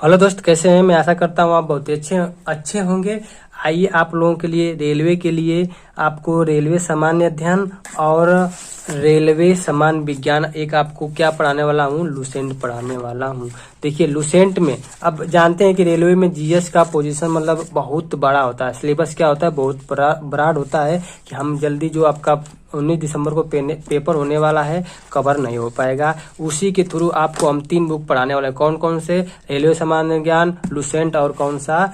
Hello दोस्त, कैसे हैं? मैं आशा करता हूँ आप बहुत ही अच्छे होंगे। आइए आप लोगों के लिए रेलवे के लिए आपको रेलवे सामान्य अध्ययन और रेलवे समान विज्ञान एक आपको क्या पढ़ाने वाला हूँ, लुसेंट पढ़ाने वाला हूँ। देखिए लुसेंट में अब जानते हैं कि रेलवे में जीएस का पोजीशन मतलब बहुत बड़ा होता है। सिलेबस क्या होता है, बहुत ब्रॉड होता है कि हम जल्दी जो आपका 19 दिसंबर को पेपर होने वाला है कवर नहीं हो पाएगा। उसी के थ्रू आपको हम 3 बुक पढ़ाने वाले हैं। कौन कौन से? रेलवे सामान्य ज्ञान, लुसेंट और कौन सा,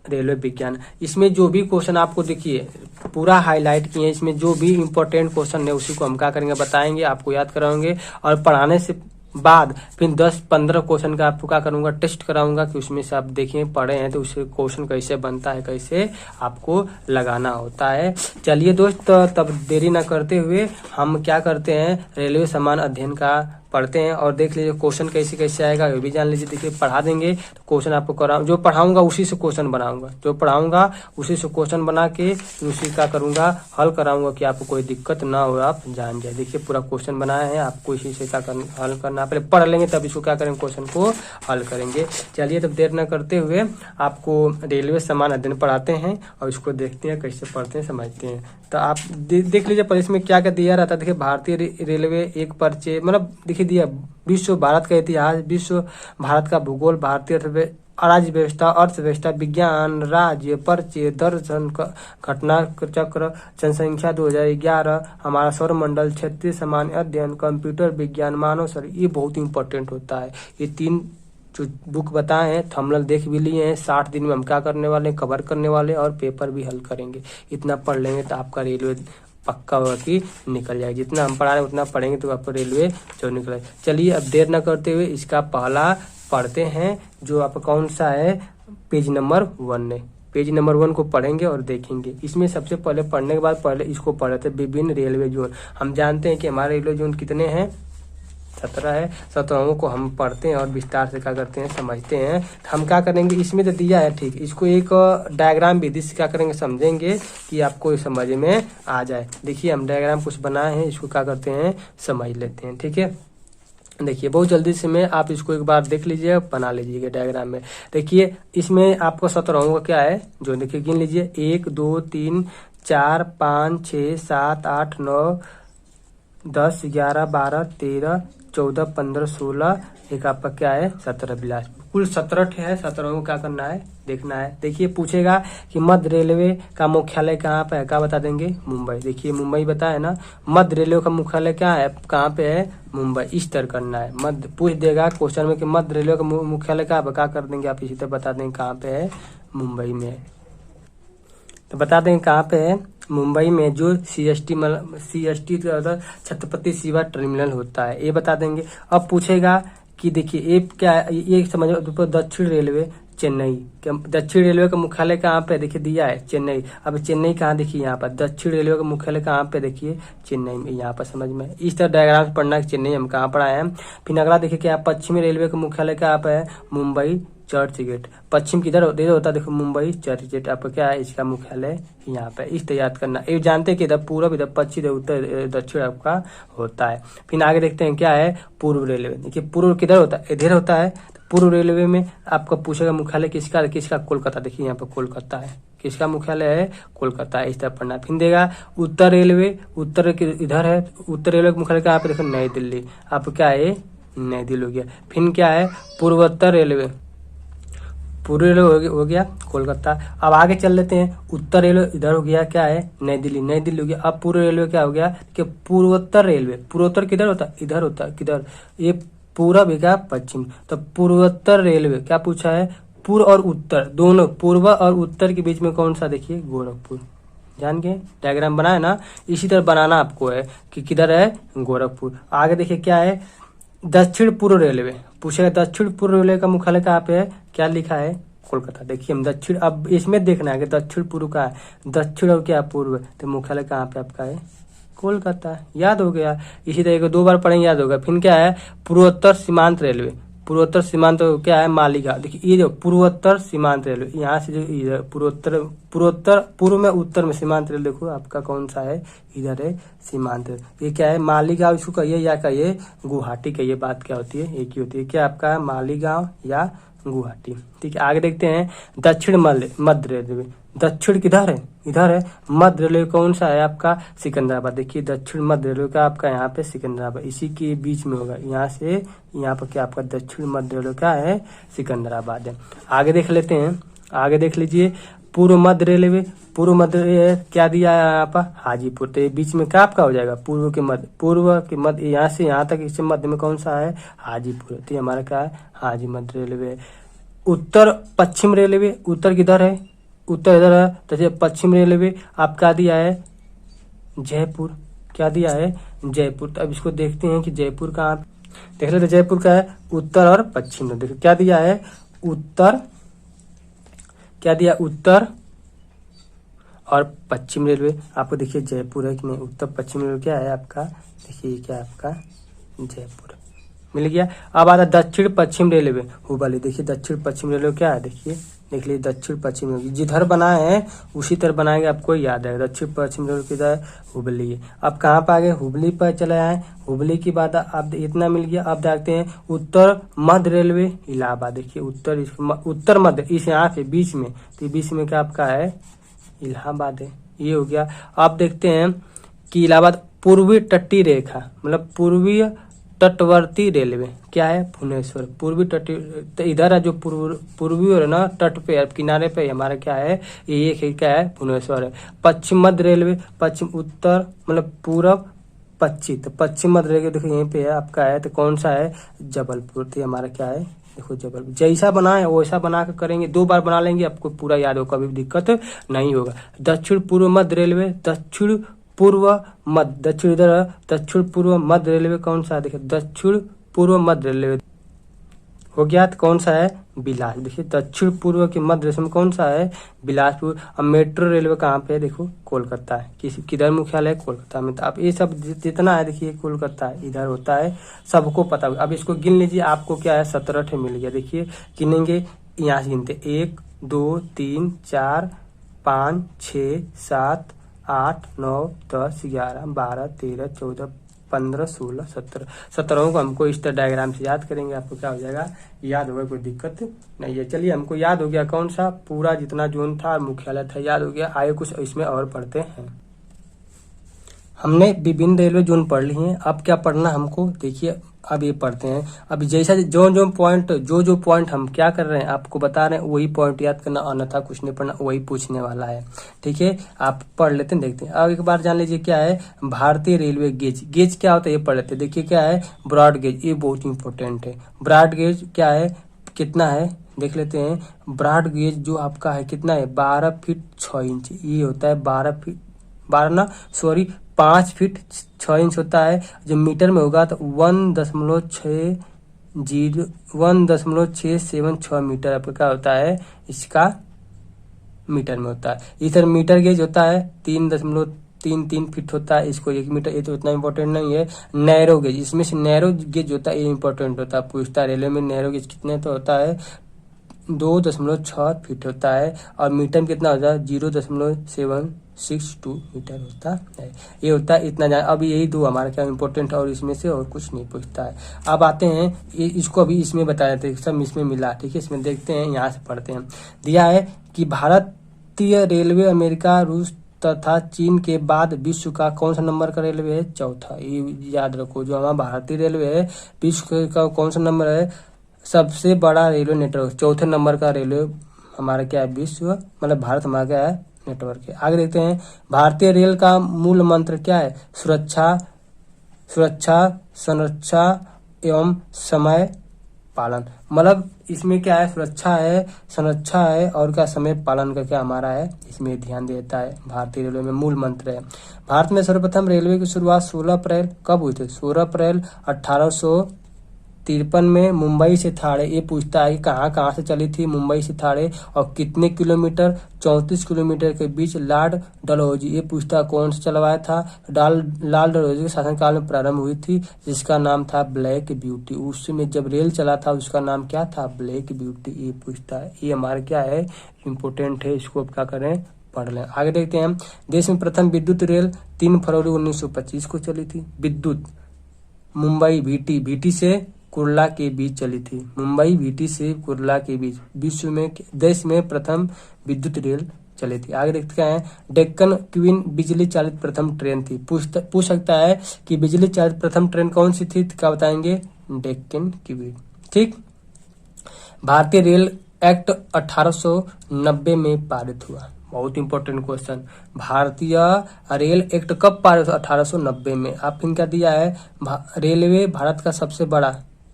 रेलवे विज्ञान। इसमें जो भी क्वेश्चन आपको देखिए पूरा हाईलाइट किए, इसमें जो भी इंपॉर्टेंट क्वेश्चन है उसी को हम क्या करेंगे, बताएंगे, आपको याद कराएंगे। और पढ़ाने से बाद फिर 10-15 क्वेश्चन का आपको क्या करूंगा, टेस्ट कराऊंगा कि उसमें से आप देखें पढ़े हैं तो उससे क्वेश्चन कैसे बनता है, कैसे आपको लगाना होता है। चलिए दोस्त, तब देरी ना करते हुए हम क्या करते हैं, रेलवे समान अध्ययन का पढ़ते हैं और देख लीजिए क्वेश्चन कैसे कैसे आएगा ये भी जान लीजिए। देखिए पढ़ा देंगे तो क्वेश्चन आपको कराऊं, जो पढ़ाऊंगा उसी से क्वेश्चन बनाऊंगा, जो पढ़ाऊंगा उसी से क्वेश्चन बना के उसी का करूंगा हल कराऊंगा कि आपको कोई दिक्कत ना हो, आप जान जाए। देखिए पूरा क्वेश्चन बनाया है, आपको इसी से क्या हल करना, पहले पढ़ लेंगे तब इसको क्या करेंगे, क्वेश्चन को हल करेंगे। चलिए तब देर न करते हुए आपको रेलवे समान अध्ययन पढ़ाते हैं और इसको देखते हैं कैसे पढ़ते हैं, समझते हैं। तो आप देख लीजिए पर इसमें क्या क्या दिया रहता है। देखिए भारतीय रेलवे एक परिचय, मतलब देखिए दिया विश्व, भारत का इतिहास, विश्व, भारत का भूगोल, भारतीय राज्य व्यवस्था, अर्थव्यवस्था, विज्ञान, राज्य परिचय, दर्शन, घटना चक्र, जनसंख्या 2011, हमारा सौरमंडल, क्षेत्रीय सामान्य अध्ययन, कंप्यूटर विज्ञान, मानव शरीर, ये बहुत इंपॉर्टेंट होता है। ये 3 जो बुक बताए हैं, थंबनेल देख भी लिए हैं। 60 दिन में हम क्या करने वाले हैं, कवर करने वाले और पेपर भी हल करेंगे। इतना पढ़ लेंगे तो आपका रेलवे पक्का होगा कि निकल जाएगा। जितना हम पढ़ा रहे हैं उतना पढ़ेंगे तो आपको रेलवे जो निकले। चलिए अब देर न करते हुए इसका पहला पढ़ते हैं, जो आपका कौन सा है, पेज नंबर 1 है। पेज नंबर 1 को पढ़ेंगे और देखेंगे। इसमें सबसे पहले पढ़ने के बाद पहले इसको पढ़े थे, विभिन्न रेलवे जोन। हम जानते हैं कि हमारे रेलवे जोन कितने हैं, 17 है। 17 को हम पढ़ते हैं और विस्तार से क्या करते हैं, समझते हैं। हम क्या करेंगे, इसमें तो दिया है ठीक, इसको एक डायग्राम विधि से क्या करेंगे, समझेंगे कि आपको समझ में आ जाए। देखिए हम डायग्राम कुछ बनाए हैं, इसको क्या करते हैं, समझ लेते हैं। ठीक है, देखिए बहुत जल्दी से में आप इसको एक बार देख लीजिए, बना लीजिएगा डायग्राम में। देखिए इसमें आपको 17 का क्या है, जो देखिए गिन लीजिए, 1 2 3 4 5 6 7 8 9 10 11 12 13 14 15 16, एक आपका क्या है, 17 बिलासपुर। कुल 17 है। 17 को क्या करना है, देखना है। देखिए पूछेगा कि मध्य रेलवे का मुख्यालय कहाँ पे है, क्या बता देंगे, मुंबई। देखिए मुंबई बताया ना, मध्य रेलवे का मुख्यालय क्या है, कहाँ पे है, मुंबई। इस तरह करना है। मध्य पूछ देगा क्वेश्चन में कि मध्य रेलवे का मुख्यालय कहाँ पे, क्या कर देंगे आप, इसी तरह बता देंगे कहाँ पे है, मुंबई में। तो बता देंगे कहाँ पे है, मुंबई में। जो CST छत्रपति शिवा टर्मिनल होता है, ये बता देंगे। अब पूछेगा कि देखिए ये क्या है, ये समझो, दक्षिण रेलवे चेन्नई, दक्षिण रेलवे का मुख्यालय कहाँ पे, देखिए दिया है चेन्नई। अब चेन्नई कहाँ, देखिए यहाँ पर दक्षिण रेलवे का मुख्यालय कहाँ पे, देखिए चेन्नई में, यहाँ पर समझ में। इस तरह डायग्राम पढ़ना है, चेन्नई हम कहाँ पढ़ाए हैं। फिर अगला देखिए क्या, पश्चिमी रेलवे का मुख्यालय कहाँ पे है, मुंबई चर्च गेट। पश्चिम किधर होता है, देखो मुंबई चर्च गेट आपका क्या है, इसका मुख्यालय यहाँ पे। इस तरह याद करना। ये जानते हैं कि इधर पूर्व, इधर पश्चिम, इधर उत्तर, दक्षिण आपका होता है। फिर आगे देखते हैं क्या है, पूर्व रेलवे। देखिए पूर्व किधर होता है, इधर होता है। पूर्व रेलवे में आपका पूछेगा मुख्यालय किसका, किसका, कोलकाता। देखिए यहाँ पर कोलकाता है, किसका मुख्यालय है, कोलकाता है। इस तरह पढ़ना। फिर देगा उत्तर रेलवे, उत्तर इधर है, उत्तर रेलवे का मुख्यालय कहाँ पे, देखो नई दिल्ली। आप क्या है, नई दिल्ली हो गया। फिर क्या है, पूर्वोत्तर रेलवे, पूर्व रेलवे हो गया कोलकाता। अब आगे चल लेते हैं, उत्तर रेलवे इधर हो गया, क्या है, नई दिल्ली, नई दिल्ली हो गया। अब पूर्व रेलवे क्या हो गया, कि पूर्वोत्तर रेलवे, पूर्वोत्तर किधर होता है, इधर होता है, किधर, ये पूर्व है पश्चिम। तो पूर्वोत्तर रेलवे क्या पूछा है, पूर्व और उत्तर दोनों, पूर्व और उत्तर के बीच में कौन सा, देखिए गोरखपुर। जान के डायग्राम बनाया ना, इसी तरह बनाना आपको है कि किधर है, गोरखपुर। आगे देखिए क्या है, दक्षिण पूर्व रेलवे पूछेगा, दक्षिण पूर्व रेलवे का मुख्यालय कहाँ पे है, क्या लिखा है, कोलकाता। देखिए हम दक्षिण, अब इसमें देखना है कि दक्षिण पूर्व का है, दक्षिण और क्या पूर्व, तो मुख्यालय कहाँ पे आपका है, कोलकाता। याद हो गया। इसी तरह को 2 बार पढ़ेंगे, याद होगा। फिर क्या है, पूर्वोत्तर सीमांत रेलवे, पूर्वोत्तर सीमांत क्या है, मालीगांव। देखिए ये जो पूर्वोत्तर सीमांत रेलवे, यहाँ से जो इधर पूर्वोत्तर पूर्व में, उत्तर में सीमांत रेलवे, देखो आपका कौन सा है, इधर है सीमांत रेलवे। ये क्या है, मालीगांव इसको कहिए या कहिए गुवाहाटी कहिए, बात क्या होती है, एक ही होती है। क्या आपका मालीगांव या गुवाहाटी। ठीक है, आगे देखते हैं दक्षिण मध्य रेलवे। दक्षिण किधर है? इधर है। मध्य रेलवे कौन सा है आपका? सिकंदराबाद। देखिए दक्षिण मध्य रेलवे का आपका यहाँ पे सिकंदराबाद, इसी के बीच में होगा, यहाँ से यहाँ पर क्या आपका दक्षिण मध्य रेलवे का है? सिकंदराबाद है। आगे देख लेते हैं, आगे देख लीजिए पूर्व मध्य रेलवे। पूर्व मध्य रेलवे क्या दिया है यहाँ पर? हाजीपुर। तो ये बीच में क्या आपका हो जाएगा? पूर्व के मध्य, यहाँ से यहाँ तक इससे मध्य में कौन सा है? हाजीपुर। तो ये हमारा क्या है? हाजी मध्य रेलवे। उत्तर पश्चिम रेलवे, उत्तर किधर है? उत्तर इधर है। तो पश्चिम रेलवे आपका दिया है जयपुर। क्या दिया है? जयपुर। तो अब इसको देखते हैं कि जयपुर कहाँ, देख लेते जयपुर का है उत्तर और पश्चिम में। देखो क्या दिया है? उत्तर, क्या दिया? उत्तर और पश्चिम रेलवे। आपको देखिए जयपुर है कि नहीं? उत्तर पश्चिम रेलवे क्या है आपका? देखिए क्या है आपका? जयपुर। मिल गया। अब आता दक्षिण पश्चिम रेलवे हुबली। देखिए दक्षिण पश्चिम रेलवे क्या है? देखिए देख लीजिए दक्षिण पश्चिम रेलवे जिधर बनाए हैं उसी तरह बनाएंगे, आपको याद है। दक्षिण पश्चिम रेलवे किधर है? हुबली है। अब कहाँ पे आ गए? हुबली पर चले आए। हुबली की बात अब इतना मिल गया। अब देखते हैं उत्तर मध्य रेलवे इलाहाबाद। देखिए उत्तर मध्य, इस यहाँ के बीच में, तो बीच में क्या आपका है? इलाहाबाद है। ये हो गया। अब देखते हैं कि इलाहाबाद पूर्वी तटीय रेखा, मतलब पूर्वीय तटवर्ती रेलवे क्या है? भुवनेश्वर। पूर्वी तटीय, तो इधर है जो पूर्वी और ना तट पे किनारे पे हमारा क्या है? ये क्या है? भुवनेश्वर है। पश्चिम मध्य रेलवे, पश्चिम उत्तर मतलब पूरब पश्चिम, तो पश्चिम मध्य रेलवे देखो यहीं पे है आपका है, तो कौन सा है? जबलपुर। तो हमारा क्या है? देखो जबलपुर। जैसा बना है वैसा बना कर करेंगे, 2 बार बना लेंगे, आपको पूरा याद होगा, कभी दिक्कत नहीं होगा। दक्षिण पूर्व मध्य रेलवे, दक्षिण पूर्व मध्य, दक्षिण इधर, दक्षिण पूर्व मध्य रेलवे कौन सा है? देखिए दक्षिण पूर्व मध्य रेलवे हो गया। तो कौन सा है? बिलास। देखिए दक्षिण पूर्व के मध्य रेलवे में कौन सा है? बिलासपुर। अब मेट्रो रेलवे कहाँ पे है? देखो कोलकाता है। किधर मुख्यालय? कोलकाता में। तो अब ये सब जितना है देखिए कोलकाता है, इधर होता है, सबको पता। अब इसको गिन लीजिए, आपको क्या है? 17 मिल गया। देखिए गिनेंगे, यहाँ से गिनते 1 2 3 4 5 6 7 8 9 10 11 12 13 14 15 16 17 17 को हमको इस तरह डायग्राम से याद करेंगे, आपको क्या हो जाएगा? याद होगा, कोई दिक्कत नहीं है। चलिए हमको याद हो गया कौन सा? पूरा जितना जोन था मुख्यालय था याद हो गया। आगे कुछ इसमें और पढ़ते हैं। हमने विभिन्न रेलवे जोन पढ़ ली हैं। अब क्या पढ़ना हमको? देखिए अब ये पढ़ते हैं। अब जैसा जो पॉइंट हम क्या कर रहे हैं आपको बता रहे हैं, वही पॉइंट याद करना, अन्यथा कुछ नहीं पढ़ना, वही पूछने वाला है। ठीक है, आप पढ़ लेते हैं, देखते हैं। अब एक बार जान लीजिए क्या है भारतीय रेलवे गेज। गेज क्या होता है ये पढ़ लेते हैं। देखिए क्या है? ब्रॉड गेज, ये बहुत इंपॉर्टेंट है। ब्रॉड गेज क्या है, कितना है देख लेते हैं। ब्रॉड गेज जो आपका है कितना है? 12 फीट 6 इंच। ये होता है 5 फीट 6 इंच होता है। जब मीटर में होगा तो 1.676 मीटर आपका क्या होता है? इसका मीटर में होता है। इधर मीटर गेज होता है 3.33 फीट होता है, इसको 1 मीटर। ये तो इतना इंपॉर्टेंट नहीं है। नैरो गेज, इसमें से नैरो गेज होता है, ये इंपॉर्टेंट होता है, पूछता है रेलवे में। नैरो गेज कितने तो होता है? 2.6 फीट होता है। और मीटर में कितना होता है? 0.762 मीटर होता है। ये होता है इतना जान। अब यही दो हमारा क्या इंपॉर्टेंट, और इसमें से और कुछ नहीं पूछता है। अब आते हैं, इसको अभी इसमें बताया था, सब इसमें मिला। ठीक है, इसमें देखते हैं, यहाँ से पढ़ते हैं। दिया है कि भारतीय रेलवे अमेरिका, रूस तथा चीन के बाद विश्व का कौन सा नंबर का रेलवे है? चौथा। ये याद रखो, जो हमारा भारतीय रेलवे है विश्व का कौन सा नंबर है? सबसे बड़ा रेलवे नेटवर्क, चौथे नंबर का रेलवे हमारा क्या है? विश्व, मतलब भारत हमारा क्या है? नेटवर्क है। आगे देखते हैं, भारतीय रेल का मूल मंत्र क्या है? सुरक्षा, संरक्षा एवं समय पालन। मतलब इसमें क्या है? सुरक्षा है, संरक्षा है, और क्या? समय पालन का क्या हमारा है? इसमें ध्यान देता है। भारतीय रेलवे में मूल मंत्र है। भारत में सर्वप्रथम रेलवे की शुरुआत 16 अप्रैल कब हुई थी? 16 अप्रैल 1853 में मुंबई से थाने। ये पूछता है कि कहाँ से चली थी? मुंबई से थाने। और कितने किलोमीटर? 34 किलोमीटर के बीच। लॉर्ड डलहौजी, ये पूछता है कौन से चलवाया था? लाल डलहौजी के शासनकाल में प्रारंभ हुई थी, जिसका नाम था ब्लैक ब्यूटी। उसमें जब रेल चला था उसका नाम क्या था? Black beauty. ये पूछता है, ये हमारा क्या है? इम्पोर्टेंट है, इसको क्या करें? पढ़ लें। आगे देखते हैं, देश में प्रथम विद्युत रेल 3 फरवरी 1925 को चली थी। विद्युत मुंबई भीटी से कुर्ला के बीच चली थी। मुंबई बीटी से कुर्ला के बीच देश में प्रथम विद्युत रेल चली थी। आगे देखते हैं, डेक्कन क्वीन बिजली चालित प्रथम ट्रेन थी। पूछ सकता है कि बिजली चालित प्रथम ट्रेन कौन सी थी, क्या बताएंगे, डेक्कन क्वीन। ठीक। भारतीय रेल एक्ट 1890 में पारित हुआ। बहुत इंपॉर्टेंट क्वेश्चन, भारतीय रेल एक्ट कब पारित हुआ, 1890 में। आपने क्या दिया है, रेलवे भारत का सबसे बड़ा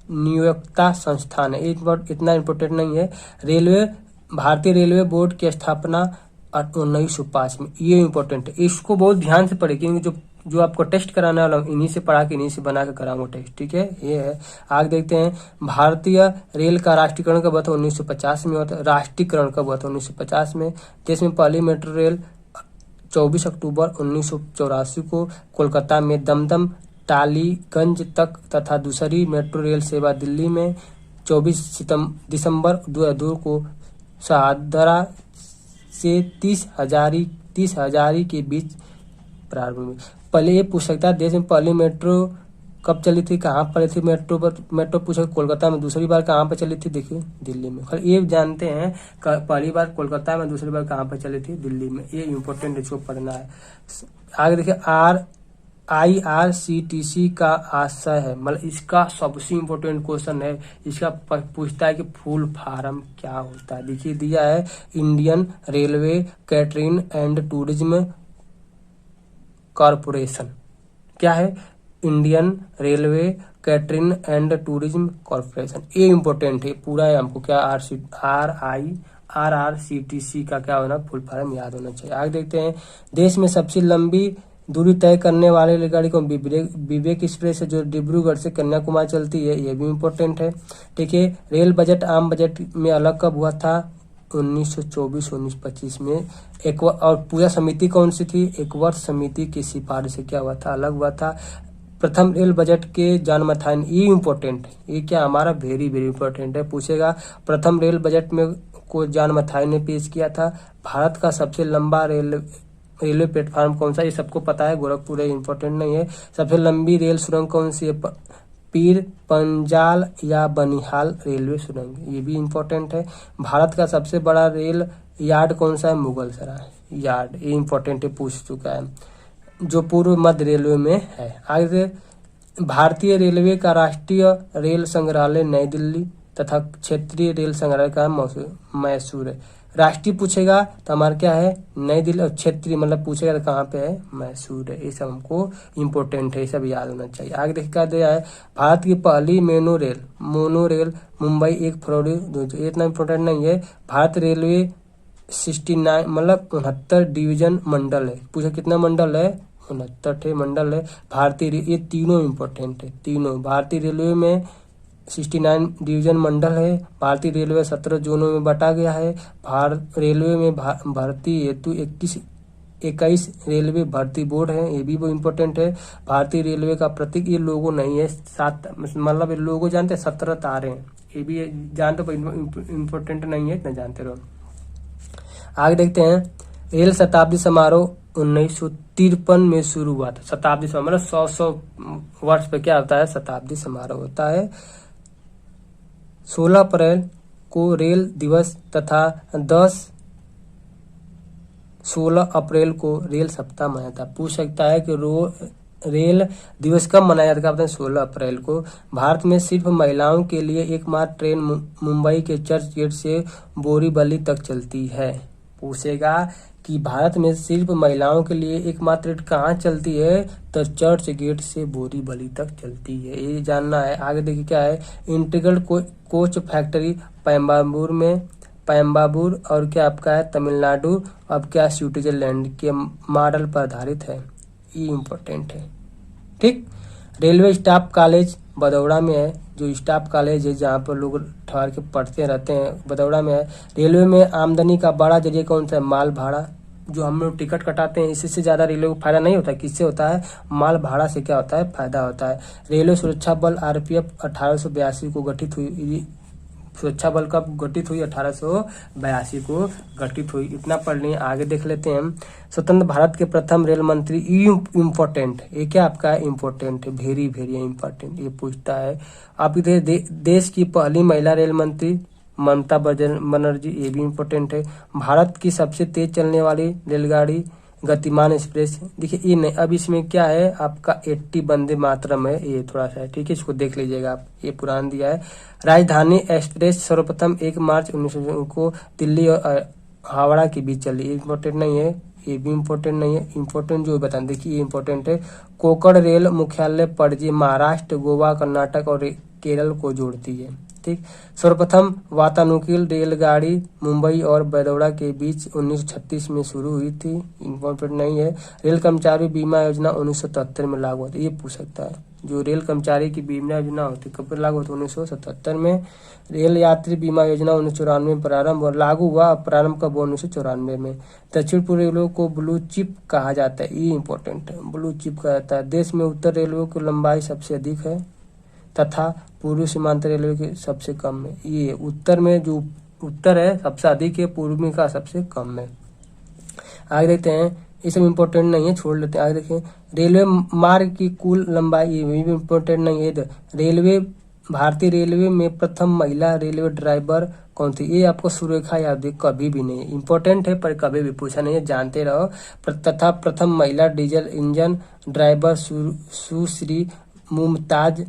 नियोक्ता संस्थान है। इतना इंपॉर्टेंट नहीं है। भारतीय रेलवे बोर्ड की स्थापना 1905 में, ये इंपॉर्टेंट है। इसको बहुत ध्यान से पढ़े, क्योंकि जो आपको टेस्ट कराने वाला हूँ इन्हीं से पढ़ा के इन्हीं से बना के कराऊंगा टेस्ट। ठीक है, ये है। आगे देखते हैं, भारतीय रेल का राष्ट्रीयकरण कब हुआ था, 1950 में हुआ था। राष्ट्रीयकरण कब हुआ था, 1950 में। देश में पहली मेट्रो रेल 24 अक्टूबर 1984 को कोलकाता में दमदम टालीगंज तक तथा दूसरी मेट्रो रेल सेवा दिल्ली में 24 दिसंबर 2002 को शाहदरा से 30 हजारी के बीच प्रारंभ हुई। पहले ये पूछ सकता है, देश में पहली मेट्रो कब चली थी, कहाँ पर थी मेट्रो पूछा, कोलकाता में। दूसरी बार कहाँ पर चली थी, देखिए दिल्ली में। ये जानते हैं पहली बार कोलकाता में, दूसरी बार कहाँ पर चली थी, दिल्ली में। ये इंपॉर्टेंट, इसको पढ़ना है। आगे देखिए, IRCTC का आशय है, मतलब इसका सबसे इम्पोर्टेंट क्वेश्चन है। इसका पूछता है कि फुल फॉर्म क्या होता है। देखिए दिया है, Indian railway catering and tourism corporation. क्या है, Indian railway catering and tourism corporation. ये इंपॉर्टेंट है, पूरा है हमको क्या, RRCTC का क्या होना, फुल फॉर्म याद होना चाहिए। आगे देखते हैं, देश में सबसे लंबी दूरी तय करने वाली रेलगाड़ी को विवेक एक्सप्रेस है, जो डिब्रूगढ़ से कन्याकुमारी चलती है। ये भी इम्पोर्टेंट है। ठीक है, रेल बजट आम बजट में अलग कब हुआ था, 1924-1925 में। और पूजा समिति कौन सी थी, एकवर्ष समिति की सिफारिश से क्या हुआ था, अलग हुआ था। प्रथम रेल बजट के जन्मस्थान, ये इम्पोर्टेंट है। ये क्या हमारा वेरी वेरी इंपॉर्टेंट है, पूछेगा। प्रथम रेल बजट में को जन्मस्थान ने पेश किया था। भारत का सबसे लंबा रेलवे प्लेटफॉर्म कौन सा, ये सबको पता है, गोरखपुर है, इंपॉर्टेंट नहीं है। सबसे लंबी रेल सुरंग कौन सी है, पीर पंजाल या बनिहाल रेलवे सुरंग, ये भी इम्पोर्टेंट है। भारत का सबसे बड़ा रेल यार्ड कौन सा है, मुगल सराय यार्ड, ये इम्पोर्टेंट है, पूछ चुका है, जो पूर्व मध्य रेलवे में है। आगे, भारतीय रेलवे का राष्ट्रीय रेल संग्रहालय नई दिल्ली तथा क्षेत्रीय रेल संग्रहालय का मैसूर है। राष्ट्रीय पूछेगा तो हमारा क्या है, नई दिल्ली, और क्षेत्रीय मतलब पूछेगा तो कहाँ पे है, मैसूर है। ये सब हमको इम्पोर्टेंट है, ये सब याद होना चाहिए। आगे देख क्या दिया है, भारत की पहली मोनो रेल मुंबई 1 फरवरी, इतना इम्पोर्टेंट नहीं है। भारत रेलवे 69 मतलब 69 डिवीजन मंडल है। पूछा कितना मंडल है, 69 मंडल है। भारतीय, ये तीनों इम्पोर्टेंट है, तीनों। भारतीय रेलवे में 69 डिवीजन मंडल है। भारतीय रेलवे 17 जोनों में बटा गया है। भारत रेलवे में भर्ती हेतु 21 रेलवे भर्ती बोर्ड है, ये भी वो इम्पोर्टेंट है। भारतीय रेलवे का प्रतीक, ये लोगो नहीं है, 7 मतलब ये लोगो जानते हैं, 17 तारे हैं, ये भी जानते हो, इम्पोर्टेंट नहीं है, इतना जानते रहो। आगे देखते हैं, रेल शताब्दी समारोह 1953 में शुरू हुआ था। शताब्दी समारोह मतलब 100 वर्ष पे क्या होता है, शताब्दी समारोह होता है। 16 अप्रैल को रेल दिवस तथा 16 अप्रैल को रेल सप्ताह मनाया था। पूछ सकता है कि रेल दिवस कब मनाया जाता है, 16 अप्रैल को। भारत में सिर्फ महिलाओं के लिए एकमात्र ट्रेन मुंबई के चर्च गेट से बोरीवली तक चलती है। पूछेगा कि भारत में सिर्फ महिलाओं के लिए एकमात्र ट्रेन कहाँ चलती है, तो चर्च गेट से बोरीवली तक चलती है, ये जानना है। आगे देखिए क्या है, इंटीग्रल कोच फैक्ट्री पैम्बाबूर और क्या आपका है, तमिलनाडु, अब क्या स्विट्जरलैंड के मॉडल पर आधारित है, ये इम्पोर्टेंट है। ठीक, रेलवे स्टाफ कॉलेज बदौड़ा में है, जो स्टाफ कॉलेज है जहाँ पर लोग ठहर के पढ़ते रहते हैं, बदौड़ा में है। रेलवे में आमदनी का बड़ा जरिए कौन सा है, माल भाड़ा। जो हम लोग टिकट कटाते हैं इससे ज्यादा रेलवे को फायदा नहीं होता, किससे होता है, माल भाड़ा से क्या होता है, फायदा होता है। रेलवे सुरक्षा बल RPF 1882 को गठित हुई, सुरक्षा बल कब गठित हुई? 1882 को गठित हुई। इतना पढ़ लिए, आगे देख लेते हैं। स्वतंत्र भारत के प्रथम रेल मंत्री, इम्पोर्टेंट, ये क्या आपका इम्पोर्टेंट है, वेरी वेरी इम्पोर्टेंट, ये पूछता है। आप इधर देश की पहली महिला रेल मंत्री ममता बनर्जी, ये भी इम्पोर्टेंट है। भारत की सबसे तेज चलने वाली रेलगाड़ी गतिमान एक्सप्रेस, देखिए ये नहीं, अब इसमें क्या है आपका 80 वंदे मातरम है, ये थोड़ा सा है, ठीक है, इसको देख लीजिएगा आप, ये पुराना दिया है। राजधानी एक्सप्रेस सर्वप्रथम 1 मार्च 1900 को दिल्ली और हावड़ा के बीच चली, इम्पोर्टेंट नहीं है, ये भी इम्पोर्टेंट नहीं है। इम्पोर्टेंट जो बताएं, देखिए ये इम्पोर्टेंट है। कोकण रेल मुख्यालय पणजी महाराष्ट्र, गोवा, कर्नाटक और केरल को जोड़ती है, ठीक। सर्वप्रथम वातानुकूल रेलगाड़ी मुंबई और बड़ौदा के बीच 1936 में शुरू हुई थी, इम्पोर्टेंट नहीं है। रेल कर्मचारी बीमा योजना 1977 में लागू होती है, ये पूछ सकता है। जो रेल कर्मचारी की बीमा योजना होती है कब लागू होती है? 1977 में। रेल यात्री बीमा योजना 1994 में प्रारंभ और लागू हुआ, प्रारंभ कब? 1994 में। दक्षिण पूर्व रेलवे को ब्लू चिप कहा जाता है, ये इम्पोर्टेंट है, ब्लू चिप कहा जाता है। देश में उत्तर रेलवे की लंबाई सबसे अधिक है तथा पूर्वी सीमांत रेलवे की सबसे कम है। ये उत्तर में जो उत्तर है सबसे अधिक है, पूर्व में का सबसे कम है। आगे देखते हैं, ये सब इम्पोर्टेंट नहीं है, छोड़ लेते हैं। आगे देखें, रेलवे मार्ग की कुल लंबाई, ये भी इम्पोर्टेंट नहीं है। रेलवे भारतीय रेलवे में प्रथम महिला रेलवे ड्राइवर कौन थी? ये आपको सुरेखा यादव, कभी भी नहीं, इम्पोर्टेंट है पर कभी भी पूछा नहीं है, जानते रहो। तथा प्रथम महिला डीजल इंजन ड्राइवर सुश्री मुमताज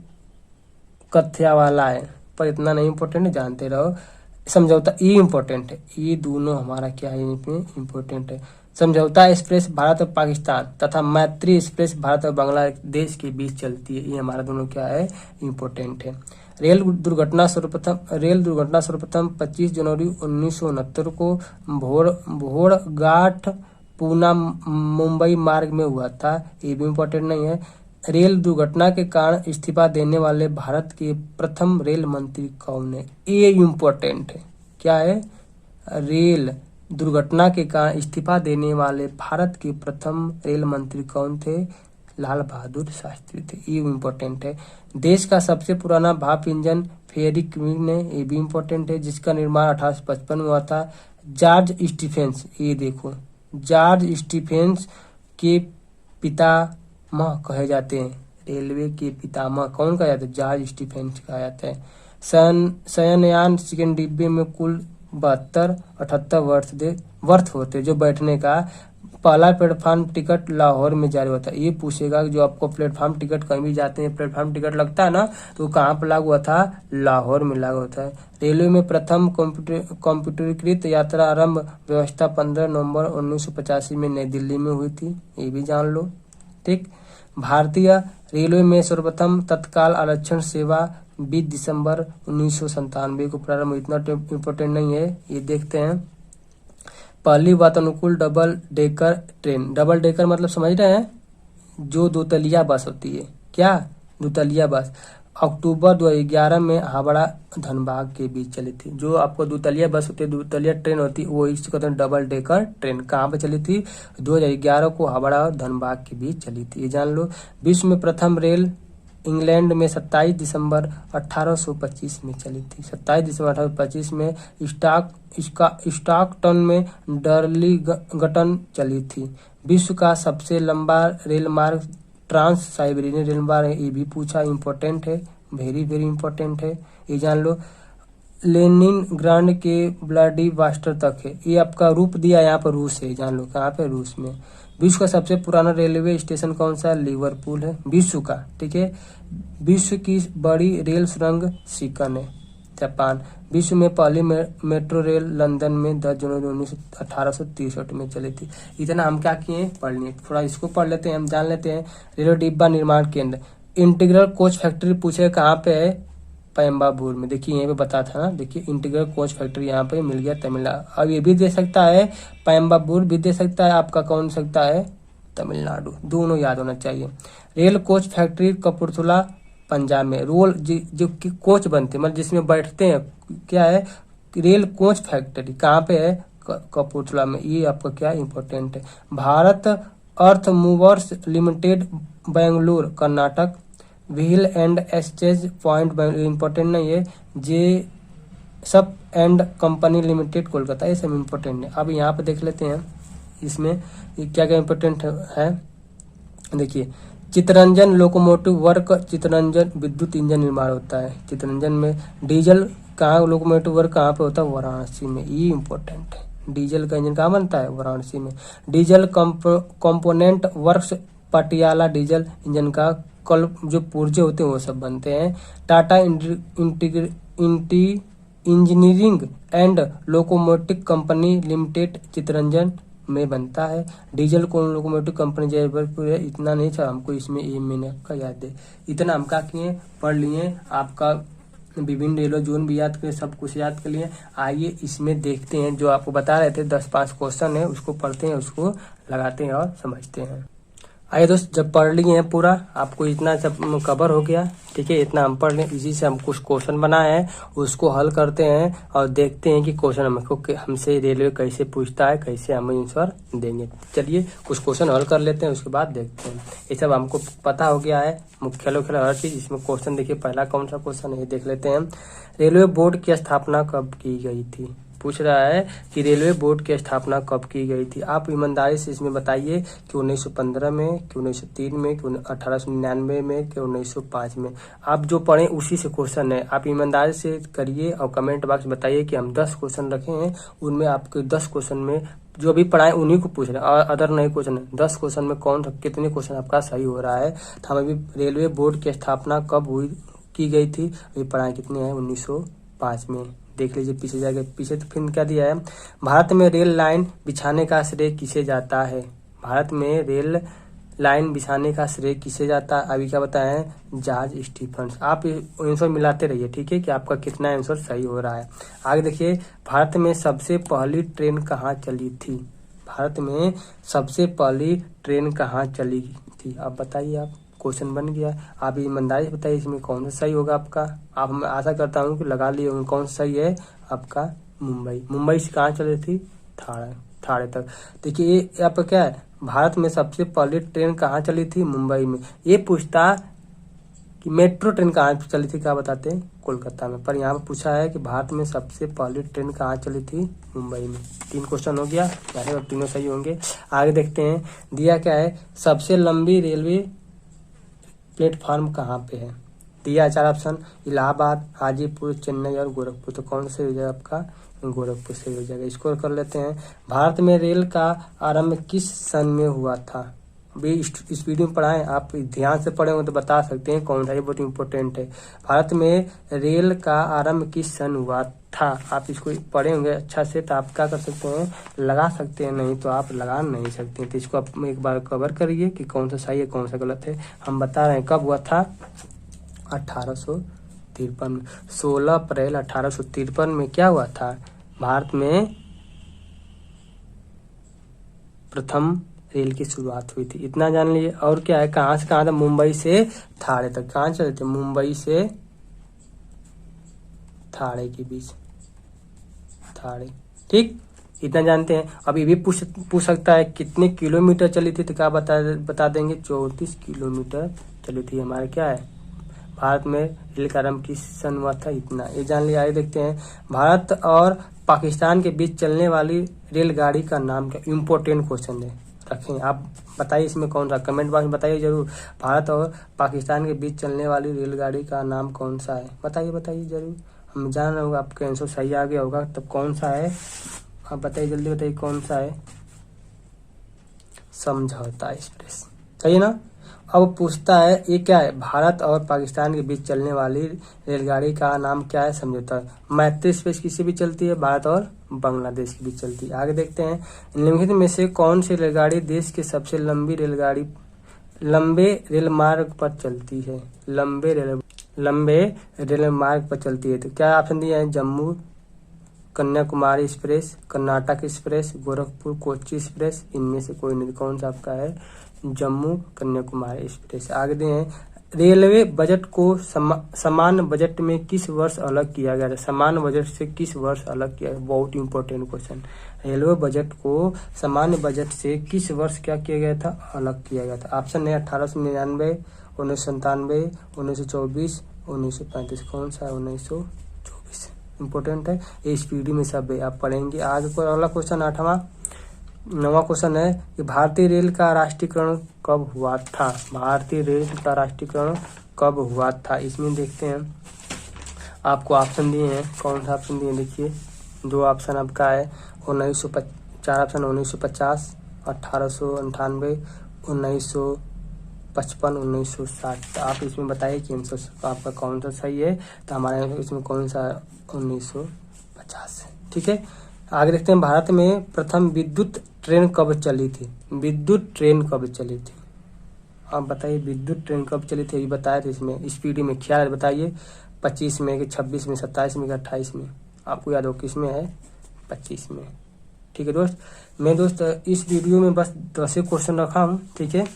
कथ्यावाला है, पर इतना नहीं इम्पोर्टेंट है, जानते रहो। समझौता, ये इम्पोर्टेंट है, ये दोनों हमारा क्या है, इम्पोर्टेंट है। समझौता एक्सप्रेस भारत और पाकिस्तान तथा मैत्री एक्सप्रेस भारत और बांग्लादेश के बीच चलती है, ये हमारा दोनों क्या है, इम्पोर्टेंट है। रेल दुर्घटना सर्वप्रथम 25 जनवरी 1969 को भोरघाट पूना मुंबई मार्ग में हुआ था, ये भी इम्पोर्टेंट नहीं है। रेल दुर्घटना के कारण इस्तीफा देने वाले भारत के प्रथम रेल मंत्री कौन है? ये इम्पोर्टेंट है, क्या है? रेल दुर्घटना के कारण इस्तीफा देने वाले भारत के प्रथम रेल मंत्री कौन थे? लाल बहादुर शास्त्री थे, ये इम्पोर्टेंट है। देश का सबसे पुराना भाप इंजन फेरी क्वीन है, ये भी इम्पोर्टेंट है, जिसका निर्माण 1855 में हुआ था। जॉर्ज स्टीफेंस, ये देखो, जॉर्ज स्टीफेंस के पितामह कहे जाते हैं, रेलवे के पितामह कौन कहा जाता है? जॉर्ज स्टीफेंस कहा जाता है। शयनयान सेकंड डिब्बे में कुल 72-78 वर्थ होते, जो बैठने का। पहला प्लेटफॉर्म टिकट लाहौर में जारी होता है, ये पूछेगा जो आपको प्लेटफॉर्म टिकट कहीं भी जाते हैं, प्लेटफॉर्म टिकट लगता है ना, तो कहाँ पर लागू हुआ था? लाहौर में लागू होता है। रेलवे में प्रथम कंप्यूटरीकृत यात्रा आरंभ व्यवस्था 15 नवंबर 1985 में नई दिल्ली में हुई थी, ये भी जान लो, ठीक। भारतीय रेलवे में सर्वप्रथम तत्काल आरक्षण सेवा 20 दिसंबर 1997 को प्रारंभ, इतना इम्पोर्टेंट नहीं है, ये देखते हैं। पहली वातानुकूल double decker train, double decker मतलब समझ रहे हैं, जो 2 तलिया बस होती है, क्या 2 तलिया बस, अक्टूबर 2011 में हावड़ा धनबाद के बीच चली थी। जो आपको 2 तलिया बस होती है, 2 तलिया ट्रेन होती है, वो इसको कहते हैं डबल डेकर ट्रेन। कहाँ पे चली थी? 2011 को हावड़ा और धनबाद के बीच चली थी, ये जान लो। विश्व में प्रथम रेल इंग्लैंड में 27 दिसंबर 1825 में चली थी, 27 दिसंबर 1825 में। स्टॉकटन में डर्लिंगटन चली थी। विश्व का सबसे लंबा रेल मार्ग ट्रांस साइबेरियन रेल मार्ग है, ये भी पूछा, इम्पोर्टेंट है, वेरी वेरी इम्पोर्टेंट है, ये जान लो। लेनिनग्राड के व्लादिवोस्टोक तक है, ये आपका रूप दिया यहाँ पर रूस है, जान लो कहाँ पे, रूस में। विश्व का सबसे पुराना रेलवे स्टेशन कौन सा? लिवरपूल है, विश्व का, ठीक है। विश्व की बड़ी रेल सुरंग सिकन है, जापान। विश्व में पहली मेट्रो रेल लंदन में 10 जनवरी 1863 में चली थी। इतना हम क्या किए, पढ़ लिए, थोड़ा इसको पढ़ लेते हैं, हम जान लेते हैं। रेलवे डिब्बा निर्माण केंद्र, इंटीग्रल कोच फैक्ट्री पूछे कहाँ पे है? पेम्बाबूर में, देखिए यहीं पे बता था ना, देखिए इंटीग्रल कोच फैक्ट्री यहाँ पे मिल गया, तमिलनाडु। अब ये भी दे सकता है, पेम्बाबूर भी दे सकता है, आपका कौन सकता है? तमिलनाडु, दोनों याद होना चाहिए। Rail coach factory Kapurthala Punjab में। रोल जो कोच बनते हैं, मतलब जिसमें बैठते हैं, क्या है? रेल कोच फैक्ट्री कहाँ पे है? कपूरथला में, ये आपका क्या इम्पोर्टेंट है। Bharat earth movers limited Bengaluru Karnataka. Wheel and exchange point Bengaluru, important नहीं है। सब एंड कंपनी लिमिटेड कोलकाता, ये सब इम्पोर्टेंट है। अब यहाँ पे देख लेते हैं इसमें क्या क्या इम्पोर्टेंट है। देखिए, चितरंजन लोकोमोटिव वर्क, चितरंजन विद्युत इंजन निर्माण होता है। चितरंजन में डीजल कहाँ, लोकोमोटिव वर्क कहाँ पे होता है, वाराणसी में, ये इम्पोर्टेंट है। डीजल का इंजन कहाँ बनता है, वाराणसी में। Diesel component works Patiala, diesel engine का कल जो पुर्जे होते हैं वो सब बनते हैं। Tata engineering and locomotive company limited Chittaranjan में बनता है। डीजल को लोकोमोटिव कंपनी जयपुर है। इतना नहीं था हमको इसमें, ये मैंने आपका याद है, इतना हम क्या किए, पढ़ लिए। आपका विभिन्न रेलवे जोन भी याद करें, सब कुछ याद कर लिए। आइए इसमें देखते हैं, जो आपको बता रहे थे 10-5 क्वेश्चन है, उसको पढ़ते हैं, उसको लगाते हैं और समझते हैं। आइए दोस्त, जब पढ़ लिए हैं पूरा, आपको इतना सब कवर हो गया, ठीक है, इतना हम पढ़ लें। इसी से हम कुछ क्वेश्चन बनाए हैं, उसको हल करते हैं और देखते हैं कि क्वेश्चन हमसे रेलवे कैसे पूछता है, कैसे हम आंसर देंगे। चलिए कुछ क्वेश्चन हल कर लेते हैं, उसके बाद देखते हैं। ये सब हमको पता हो गया है, मुख्य हर चीज। इसमें क्वेश्चन देखिए, पहला कौन सा क्वेश्चन है देख लेते हैं। रेलवे बोर्ड की स्थापना कब की गई थी, पूछ रहा है कि रेलवे बोर्ड की स्थापना कब की गई थी। आप ईमानदारी से इसमें बताइए कि 1915 में, कि 1903 में, कि 1899 में, कि 1905 में। आप जो पढ़े उसी से क्वेश्चन है, आप ईमानदारी से करिए और कमेंट बॉक्स में बताइए कि हम 10 क्वेश्चन रखे हैं, उनमें आपके 10 क्वेश्चन में जो भी पढ़ाए उन्हीं को पूछ रहे हैं और अदर नहीं क्वेश्चन है। 10 क्वेश्चन में कौन कितने क्वेश्चन आपका सही हो रहा है। तो हम अभी रेलवे बोर्ड की स्थापना कब हुई की गई थी, अभी पढ़ाए कितने हैं, 1905 में। देख लीजिए पीछे जाके, पीछे तो फिर क्या दिया है। भारत में रेल लाइन बिछाने का श्रेय किसे जाता है, भारत में रेल लाइन बिछाने का श्रेय किसे जाता है। अभी क्या बताएं, जॉर्ज स्टीफंस। आप आंसर मिलाते रहिए, ठीक है, कि आपका कितना आंसर सही हो रहा है। आगे देखिए, भारत में सबसे पहली ट्रेन कहाँ चली थी, भारत में सबसे पहली ट्रेन कहाँ चली थी, आप बताइए। आप क्वेश्चन बन गया, आप ईमानदारी से बताइए इसमें कौन सा सही होगा आपका। आप, मैं आशा करता हूँ कि लगा लिए होंगे कौन सा सही है आपका। मुंबई से कहाँ चली थी, थाड़े तक। देखिए ये आपका क्या है, भारत में सबसे पहली ट्रेन कहाँ चली थी, मुंबई में। ये पूछता कि मेट्रो ट्रेन कहाँ चली थी, क्या बताते हैं, कोलकाता में। पर यहाँ पे पूछा है कि भारत में सबसे पहली ट्रेन कहाँ चली थी, मुंबई में। 3 क्वेश्चन हो गया, अब तीनों सही होंगे। आगे देखते हैं, दिया क्या है, सबसे लंबी रेलवे प्लेटफॉर्म कहाँ पे है। दिया 4 ऑप्शन, इलाहाबाद, हाजीपुर, चेन्नई और गोरखपुर। तो कौन से हो जाएगा आपका, गोरखपुर से हो जाएगा। स्कोर कर लेते हैं। भारत में रेल का आरंभ किस सन में हुआ था। अभी इस वीडियो में पढ़ाएं, आप ध्यान से पढ़े हो तो बता सकते हैं कौन सा, ये बहुत इंपॉर्टेंट है। भारत में रेल का आरंभ किस सन हुआ था। आप इसको पढ़े होंगे अच्छा से, तो आप क्या कर सकते हैं, लगा सकते हैं, नहीं तो आप लगा नहीं सकते। तो इसको आप एक बार कवर करिए कि कौन सा सही है कौन सा गलत है। हम बता रहे हैं कब हुआ था, 1853 में। 16 अप्रैल 1853 में क्या हुआ था, भारत में प्रथम रेल की शुरुआत हुई थी। इतना जान लीजिए। और क्या है, कहाँ से कहाँ था, मुंबई से थाड़े तक। कहाँ चले थे, मुंबई से थाड़े के बीच, थाड़े, ठीक, इतना जानते हैं। अब ये भी पूछ सकता है कितने किलोमीटर चली थी, तो क्या बता देंगे, 34 किलोमीटर चली थी। हमारे क्या है, भारत में रेल का आरंभ किस सन हुआ था, इतना ये जान लिया। आगे देखते हैं, भारत और पाकिस्तान के बीच चलने वाली रेलगाड़ी का नाम क्या। इम्पोर्टेंट क्वेश्चन है, रखें। आप बताइए इसमें कौन सा, कमेंट बॉक्स में बताइए जरूर। भारत और पाकिस्तान के बीच चलने वाली रेलगाड़ी का नाम कौन सा है, बताइए जरूर। हम जान रहे होगा आपका आंसर सही आ गया होगा, तब कौन सा है आप बताइए, जल्दी बताइए कौन सा है। समझौता एक्सप्रेस, सही है ना। अब पूछता है ये क्या है, भारत और पाकिस्तान के बीच चलने वाली रेलगाड़ी का नाम क्या है, समझौता। मैत्री एक्सप्रेस किसी भी चलती है, भारत और बांग्लादेश के बीच चलती है। आगे देखते हैं, निम्नलिखित में से कौन सी रेलगाड़ी देश की सबसे लंबी रेलगाड़ी लंबे रेल मार्ग पर चलती है, लंबे रेल मार्ग पर चलती है। तो क्या ऑप्शन दिया है, Jammu Kanyakumari express, Karnataka express, Gorakhpur Kochi express. इनमें से कोई नहीं, कौन सा आपका है, जम्मू कन्याकुमारी एक्सप्रेस। आगे दें, रेलवे बजट को समान बजट में किस वर्ष अलग किया गया था, समान बजट से किस वर्ष अलग किया गया, बहुत इंपॉर्टेंट क्वेश्चन। रेलवे बजट को सामान्य बजट से किस वर्ष क्या किया गया था, अलग किया गया था। ऑप्शन है 1899, 1997, 1924, 1935। कौन सा है, 1924। इंपॉर्टेंट है, ये स्पीडी में सब है, आप पढ़ेंगे। आगे कोई अगला क्वेश्चन 9वां क्वेश्चन है कि भारतीय रेल का राष्ट्रीयकरण कब हुआ था। भारतीय रेल का राष्ट्रीयकरण कब हुआ था, इसमें देखते हैं। आपको ऑप्शन दिए हैं, कौन सा ऑप्शन दिए देखिए। 2 ऑप्शन आपका है 4 ऑप्शन 1950, 1898, 1955, 1960। तो आप इसमें बताइए कि आपका कौन सा सही है। तो हमारे इसमें कौन सा 1950 है, ठीक है। आगे देखते हैं, भारत में प्रथम विद्युत ट्रेन कब चली थी। विद्युत ट्रेन कब चली थी, आप बताइए विद्युत ट्रेन कब चली थी। ये बताया था इसमें स्पीडी में, ख्याल बताइए 25 में कि 26 में, 27 में कि 28 में। आपको याद हो किस में है, 25 में, ठीक है दोस्त। मैं दोस्त इस वीडियो में बस 10 क्वेश्चन रखा हूँ, ठीक है।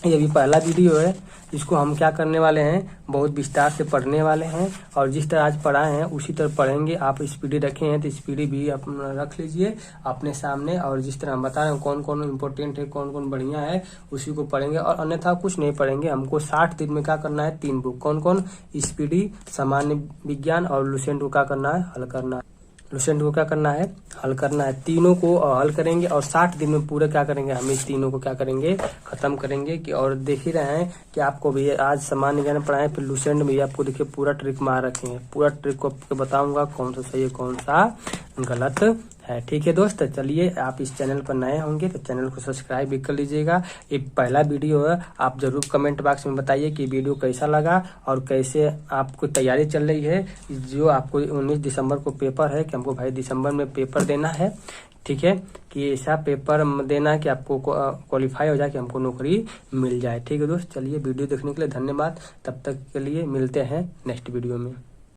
ये भी पहला वीडियो है, इसको हम क्या करने वाले हैं, बहुत विस्तार से पढ़ने वाले हैं, और जिस तरह आज पढ़ाए हैं उसी तरह पढ़ेंगे। आप स्पीडी रखे हैं तो स्पीडी भी अपना रख लीजिए अपने सामने, और जिस तरह हम बता रहे हैं कौन कौन इम्पोर्टेंट है, कौन कौन बढ़िया है, उसी को पढ़ेंगे। और अन्यथा कुछ नहीं पढ़ेंगे। हमको 60 दिन में क्या करना है, 3 बुक, कौन कौन, स्पीडी, सामान्य विज्ञान और लुसेंट को क्या करना है, हल करना है। लुसेंट को क्या करना है, हल करना है। तीनों को हल करेंगे और 60 दिन में पूरे क्या करेंगे, हम इस तीनों को क्या करेंगे, खत्म करेंगे। कि और देख ही रहे हैं कि आपको भी आज सामान्य ज्ञान पढ़ाए, फिर लुसेंट में आपको देखिए पूरा ट्रिक मार रखे हैं। पूरा ट्रिक को आपको बताऊंगा कौन सा सही है कौन सा गलत है, ठीक है दोस्त। चलिए, आप इस चैनल पर नए होंगे तो चैनल को सब्सक्राइब भी कर लीजिएगा। ये पहला वीडियो है, आप जरूर कमेंट बॉक्स में बताइए कि वीडियो कैसा लगा और कैसे आपको तैयारी चल रही है। जो आपको 19 दिसंबर को पेपर है कि हमको भाई दिसंबर में पेपर देना है, ठीक है, कि ऐसा पेपर देना है कि आपको क्वालिफाई हो जाए कि हमको नौकरी मिल जाए, ठीक है दोस्त। चलिए, वीडियो देखने के लिए धन्यवाद। तब तक के लिए मिलते हैं नेक्स्ट वीडियो में।